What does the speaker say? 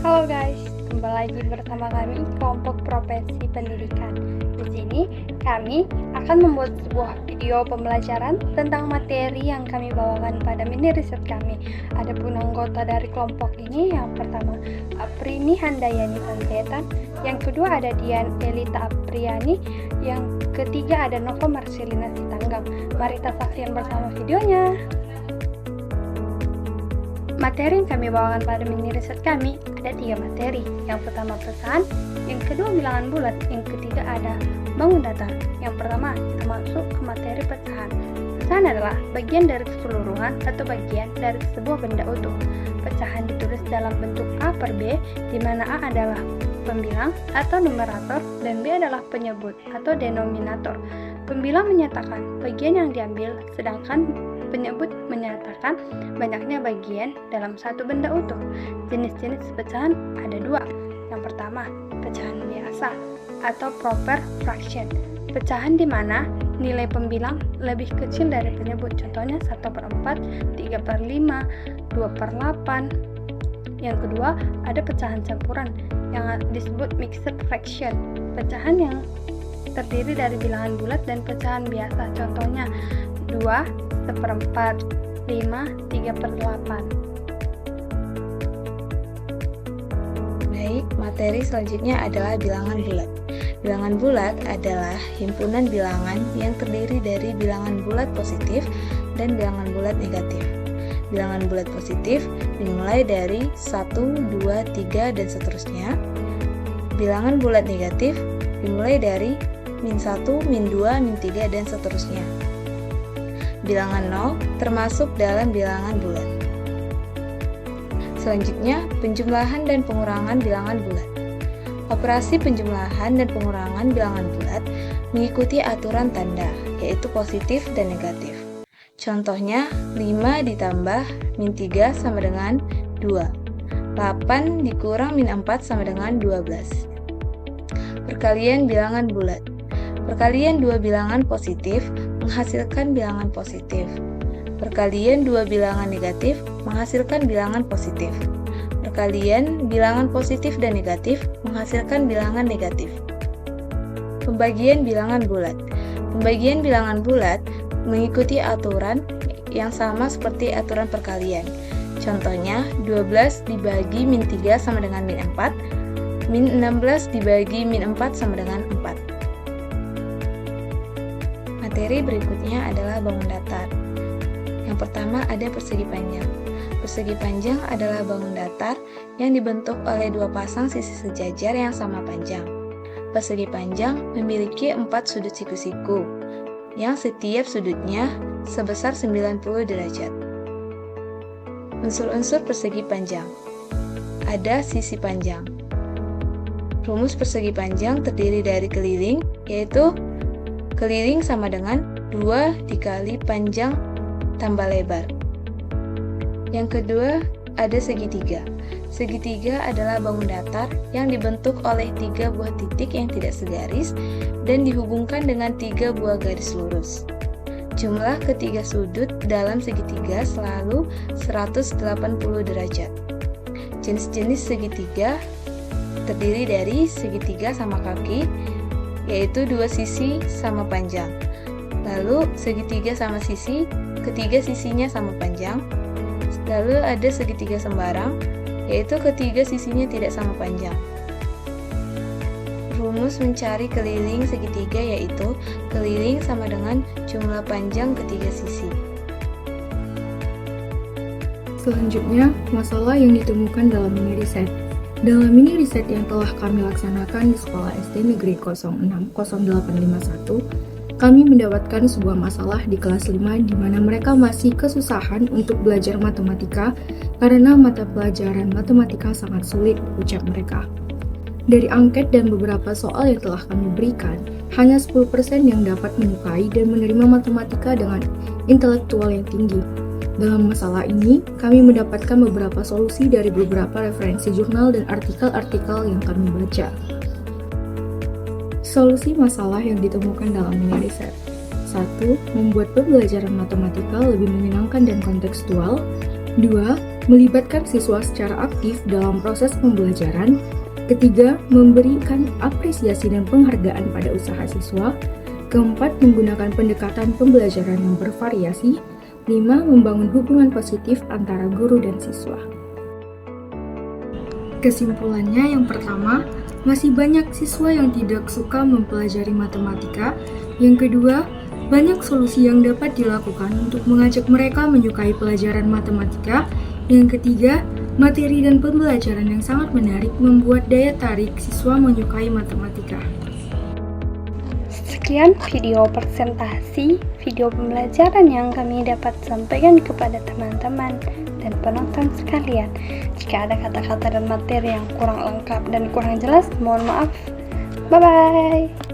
Halo guys, kembali lagi bersama kami kelompok profesi pendidikan. Di sini kami akan membuat sebuah video pembelajaran tentang materi yang kami bawakan pada mini riset kami. Adapun anggota dari kelompok ini yang pertama Aprini Handayani Panjaitan, yang kedua ada Dian Elita Apriani, yang ketiga ada Nova Marcelina Sitanggang. Mari kita saksikan bersama videonya. Materi yang kami bawakan pada mini riset kami ada 3 materi. Yang pertama pecahan, yang kedua bilangan bulat, yang ketiga ada bangun datar. Yang pertama kita masuk ke materi pecahan. Pecahan adalah bagian dari keseluruhan atau bagian dari sebuah benda utuh. Pecahan ditulis dalam bentuk A per B, di mana A adalah pembilang atau numerator dan B adalah penyebut atau denominator. Pembilang menyatakan bagian yang diambil, sedangkan penyebut menyatakan banyaknya bagian dalam satu benda utuh. Jenis-jenis pecahan ada 2. Yang pertama, pecahan biasa atau proper fraction. Pecahan di mana nilai pembilang lebih kecil dari penyebut. Contohnya 1/4, 3/5, 2/8. Yang kedua, ada pecahan campuran yang disebut mixed fraction. Pecahan yang terdiri dari bilangan bulat dan pecahan biasa. Contohnya 2, 1/4, 5, 3/8. Baik, materi selanjutnya adalah bilangan bulat. Bilangan bulat adalah himpunan bilangan yang terdiri dari bilangan bulat positif dan bilangan bulat negatif. Bilangan bulat positif dimulai dari 1, 2, 3, dan seterusnya. Bilangan bulat negatif dimulai dari -1, -2, -3, dan seterusnya. Bilangan 0 termasuk dalam bilangan bulat. Selanjutnya, penjumlahan dan pengurangan bilangan bulat. Operasi penjumlahan dan pengurangan bilangan bulat mengikuti aturan tanda, yaitu positif dan negatif. Contohnya, 5 ditambah -3 sama dengan 2. 8 dikurang -4 sama dengan 12. Perkalian bilangan bulat. Perkalian dua bilangan positif menghasilkan bilangan positif. Perkalian dua bilangan negatif menghasilkan bilangan positif. Perkalian bilangan positif dan negatif menghasilkan bilangan negatif. Pembagian bilangan bulat. Pembagian bilangan bulat mengikuti aturan yang sama seperti aturan perkalian. Contohnya, 12 dibagi -3 sama dengan -4, -16 dibagi -4 sama dengan 4. Materi berikutnya adalah bangun datar. Yang pertama ada persegi panjang. Persegi panjang adalah bangun datar yang dibentuk oleh 2 pasang sisi sejajar yang sama panjang. Persegi panjang memiliki 4 sudut siku-siku, yang setiap sudutnya sebesar 90 derajat. Unsur-unsur persegi panjang. Ada sisi panjang. Rumus persegi panjang terdiri dari keliling, yaitu keliling sama dengan 2 dikali panjang tambah lebar. Yang kedua, ada segitiga. Segitiga adalah bangun datar yang dibentuk oleh 3 buah titik yang tidak segaris dan dihubungkan dengan 3 buah garis lurus. Jumlah ketiga sudut dalam segitiga selalu 180 derajat. Jenis-jenis segitiga terdiri dari segitiga sama kaki, yaitu 2 sisi sama panjang. Lalu segitiga sama sisi, ketiga sisinya sama panjang. Lalu ada segitiga sembarang, yaitu ketiga sisinya tidak sama panjang. Rumus mencari keliling segitiga yaitu keliling sama dengan jumlah panjang ketiga sisi. Selanjutnya, masalah yang ditemukan dalam mini riset. Dalam mini riset yang telah kami laksanakan di Sekolah SD Negeri 060851, kami mendapatkan sebuah masalah di kelas 5 di mana mereka masih kesusahan untuk belajar matematika karena mata pelajaran matematika sangat sulit, ucap mereka. Dari angket dan beberapa soal yang telah kami berikan, hanya 10% yang dapat menyukai dan menerima matematika dengan intelektual yang tinggi. Dalam masalah ini, kami mendapatkan beberapa solusi dari beberapa referensi jurnal dan artikel-artikel yang kami baca. Solusi masalah yang ditemukan dalam mini riset. 1. Membuat pembelajaran matematika lebih menyenangkan dan kontekstual. 2. melibatkan siswa secara aktif dalam proses pembelajaran. Ketiga, memberikan apresiasi dan penghargaan pada usaha siswa. Keempat, menggunakan pendekatan pembelajaran yang bervariasi. 5. Membangun hubungan positif antara guru dan siswa. Kesimpulannya, yang pertama, masih banyak siswa yang tidak suka mempelajari matematika. Yang kedua, banyak solusi yang dapat dilakukan untuk mengajak mereka menyukai pelajaran matematika. Yang ketiga, materi dan pembelajaran yang sangat menarik membuat daya tarik siswa menyukai matematika. Sekian video presentasi video pembelajaran yang kami dapat sampaikan kepada teman-teman dan penonton sekalian. Jika ada kata-kata dan materi yang kurang lengkap dan kurang jelas, mohon maaf. Bye-bye.